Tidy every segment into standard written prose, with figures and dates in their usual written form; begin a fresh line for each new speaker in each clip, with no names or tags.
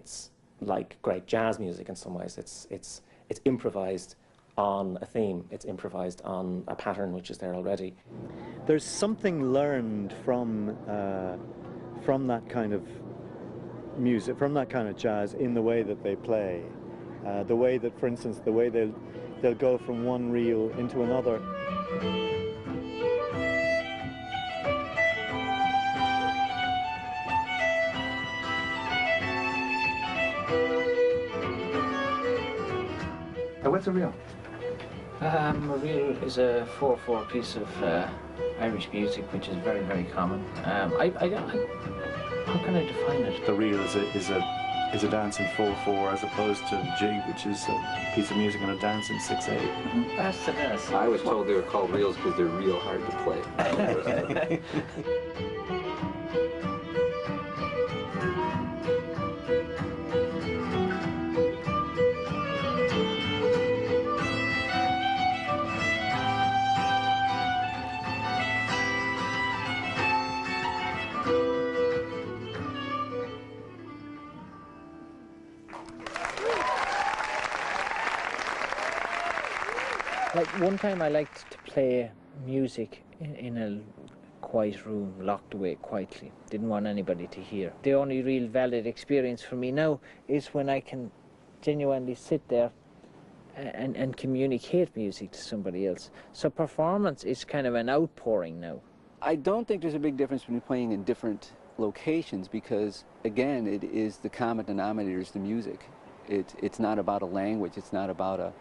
it's like great jazz music in some ways. It's improvised on a theme. It's improvised on a pattern which is there already.
There's something learned from that kind of music, from that kind of jazz, in the way that they play. The way that, for instance, the way they'll go from one reel into another.
What's a reel?
A reel is a 4/4 piece of Irish music, which is very, very common. How can I define it?
The reel is a dance in 4/4 as opposed to jig, which is a piece of music and a dance in 6/8.
Mm-hmm. That's the best.
I was told they were called reels because they're real hard to play.
Like one time I liked to play music in a quiet room, locked away quietly. Didn't want anybody to hear. The only real valid experience for me now is when I can genuinely sit there and communicate music to somebody else. So performance is kind of an outpouring now.
I don't think there's a big difference between playing in different locations because, again, it is the common denominator is the music. It's not about a language. It's not about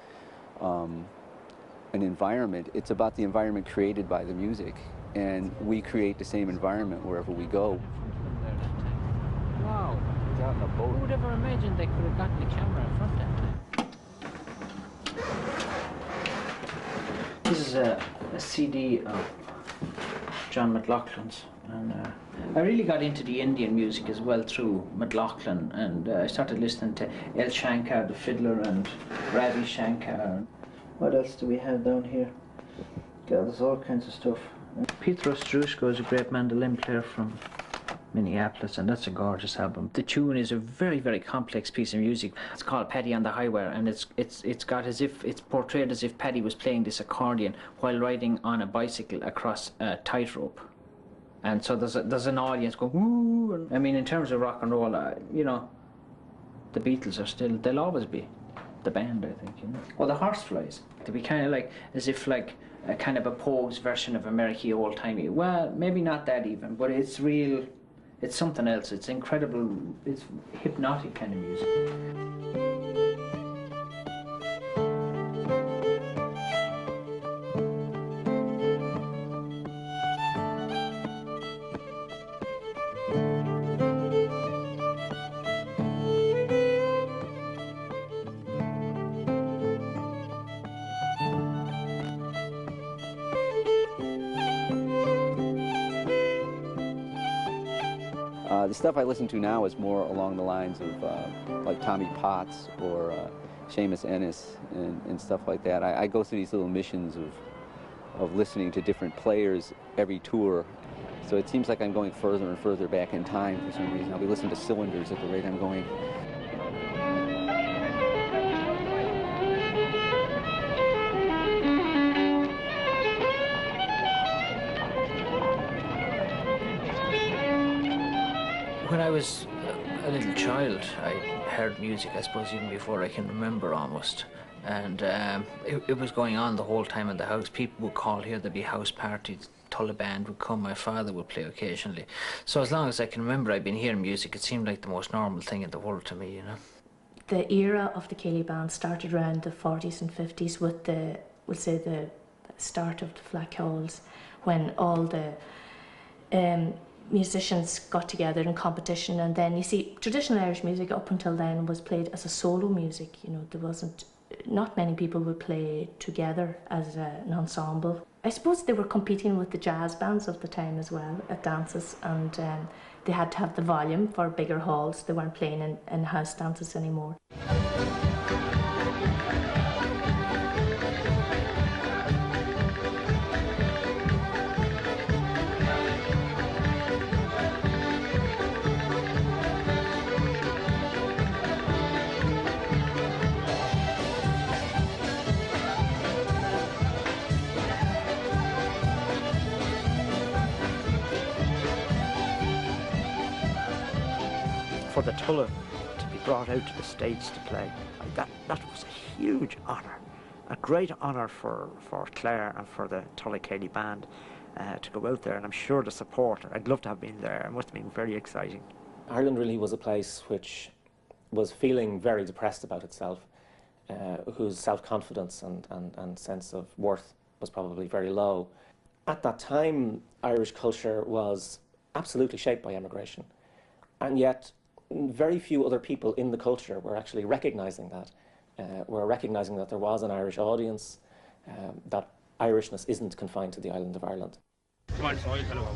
an environment. It's about the environment created by the music, and we create the same environment wherever we go.
Wow. Who would ever imagine they could have gotten the camera in front that time? This is a CD of John McLaughlin's, and I really got into the Indian music as well through McLaughlin, and I started listening to El Shankar, the fiddler, and Ravi Shankar. What else do we have down here? God, there's all kinds of stuff. Peter Ostrushko is a great mandolin player from Minneapolis, and that's a gorgeous album. The tune is a very, very complex piece of music. It's called Paddy on the Highway, and it's got as if it's portrayed as if Paddy was playing this accordion while riding on a bicycle across a tightrope. And so there's an audience going, woo! And, I mean, in terms of rock and roll, you know, the Beatles are still, they'll always be the band, I think, you know. Or the Horseflies. To be kind of like, as if like a kind of a Pogues version of America old-timey. Well, maybe not that even, but it's real, it's something else. It's incredible, it's hypnotic kind of music.
The stuff I listen to now is more along the lines of like Tommy Potts or Seamus Ennis and stuff like that. I go through these little missions of listening to different players every tour. So it seems like I'm going further and further back in time for some reason. I'll be listening to Cylinders at the rate I'm going.
When I was a little child, I heard music, I suppose, even before I can remember almost. And it was going on the whole time in the house. People would call here, there'd be house parties, Tulla band would come, my father would play occasionally. So as long as I can remember I'd been hearing music, it seemed like the most normal thing in the world to me, you know.
The era of the Cahill band started around the 40s and 50s with we'll say the start of the Flat Coals, when all the musicians got together in competition. And then, you see, traditional Irish music up until then was played as a solo music. You know, there wasn't, not many people would play together as an ensemble. I suppose they were competing with the jazz bands of the time as well at dances, and they had to have the volume for bigger halls. They weren't playing in house dances anymore.
the Tulla to be brought out to the States to play. That was a huge honour, a great honour for Clare and for the Tulla Cahill band to go out there, and I'm sure the support, I'd love to have been there. It must have been very exciting.
Ireland really was a place which was feeling very depressed about itself, whose self-confidence and sense of worth was probably very low. At that time, Irish culture was absolutely shaped by emigration, and yet very few other people in the culture were actually recognising that, were recognising that there was an Irish audience, that Irishness isn't confined to the island of Ireland.
Come on, so I'll tell you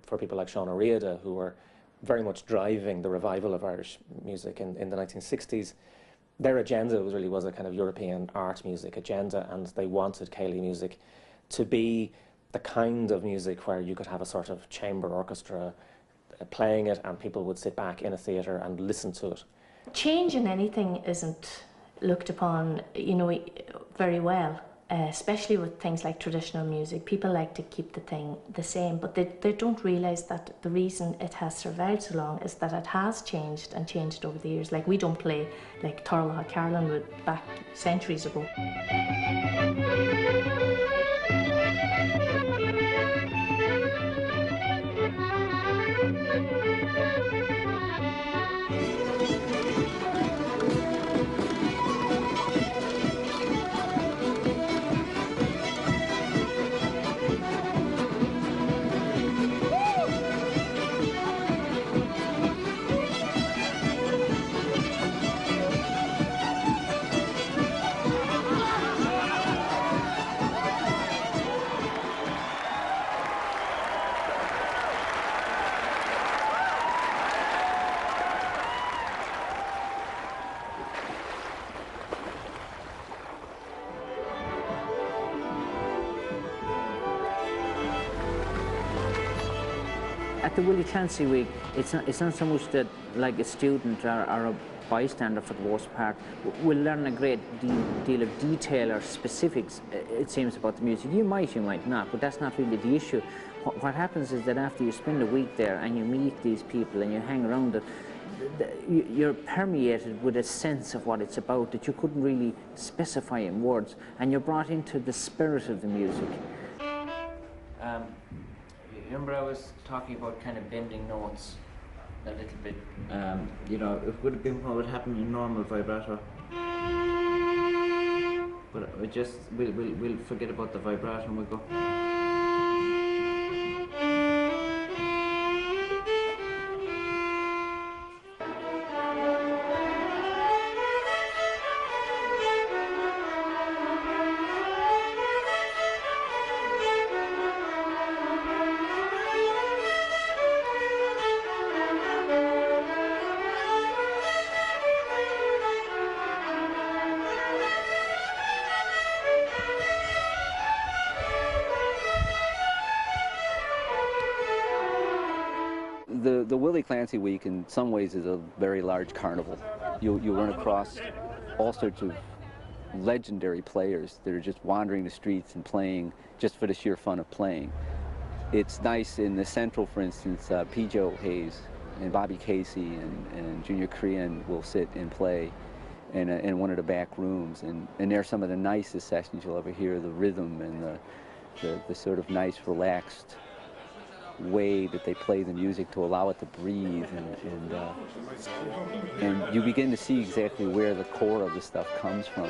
For people like Sean O'Riordan, who were very much driving the revival of Irish music in the 1960s, their agenda was a kind of European art music agenda, and they wanted Cahill music to be the kind of music where you could have a sort of chamber orchestra playing it and people would sit back in a theatre and listen to it.
Change in anything isn't looked upon, you know, very well. Especially with things like traditional music, people like to keep the thing the same, but they don't realise that the reason it has survived so long is that it has changed and changed over the years. Like, we don't play like Torlaha Carlin would back centuries ago.
At the Willie Clancy Week, it's not so much that like a student or a bystander for the most part will learn a great deal of detail or specifics, it seems, about the music. You might not, but that's not really the issue. What happens is that after you spend a week there and you meet these people and you hang around it, you're permeated with a sense of what it's about that you couldn't really specify in words, and you're brought into the spirit of the music. Remember I was talking about kind of bending notes a little bit. You know, it would have been what would happen in normal vibrato. But we'll forget about the vibrato and we'll go.
The Willie Clancy Week in some ways is a very large carnival. You run across all sorts of legendary players that are just wandering the streets and playing just for the sheer fun of playing. It's nice in the Central, for instance, P. Joe Hayes and Bobby Casey and Junior Crean will sit and play. in one of the back rooms, and they're some of the nicest sessions you'll ever hear. The rhythm and the sort of nice, relaxed way that they play the music to allow it to breathe, and you begin to see exactly where the core of the stuff comes from.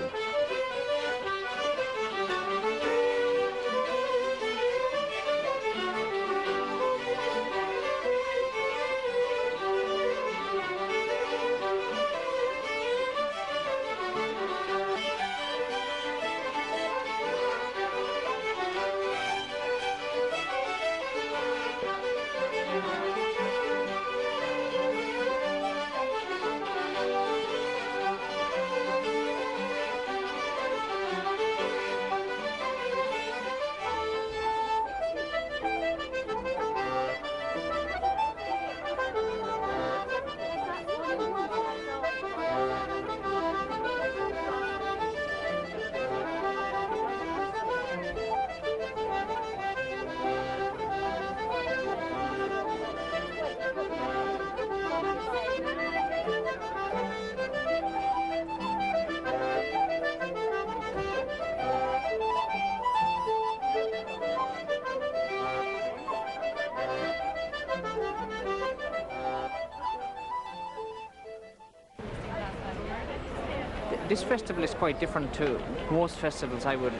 This festival is quite different to most festivals I would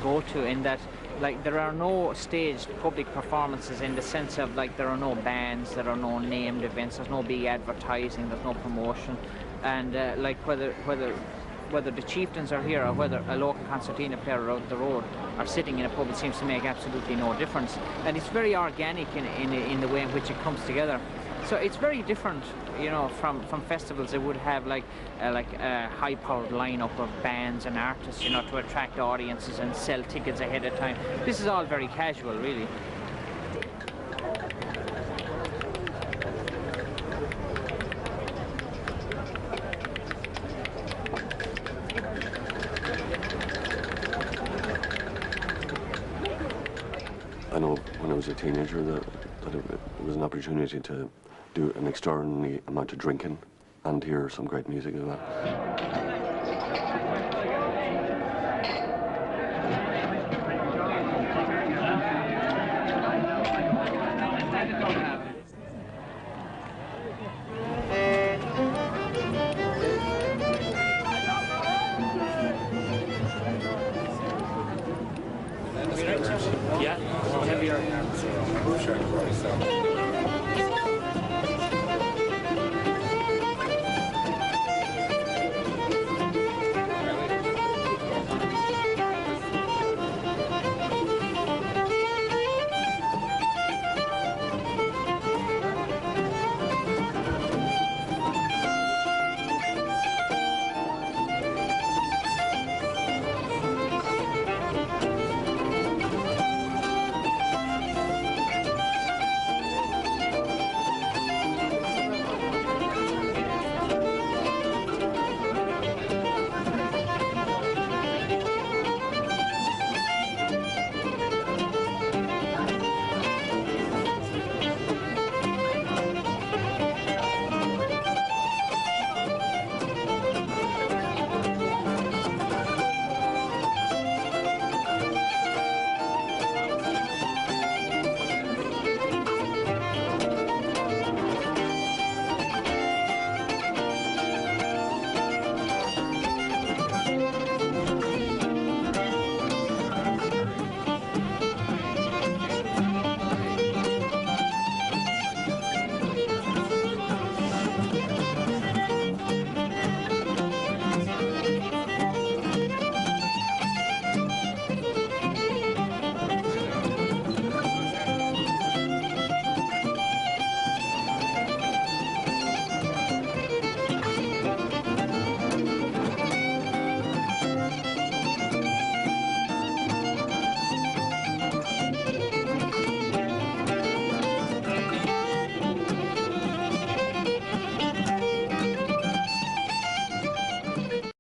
go to, in that, like, there are no staged public performances, in the sense of, like, there are no bands, there are no named events, there's no big advertising, there's no promotion, and like, whether the chieftains are here or whether a local concertina player out the road are sitting in a pub, it seems to make absolutely no difference. And it's very organic in the way in which it comes together. So it's very different, you know, from festivals that would have like a high-powered lineup of bands and artists, you know, to attract audiences and sell tickets ahead of time. This is all very casual, really.
I know when I was a teenager that it was an opportunity to do an extraordinary amount of drinking and hear some great music as well.
Yeah, whenever you're...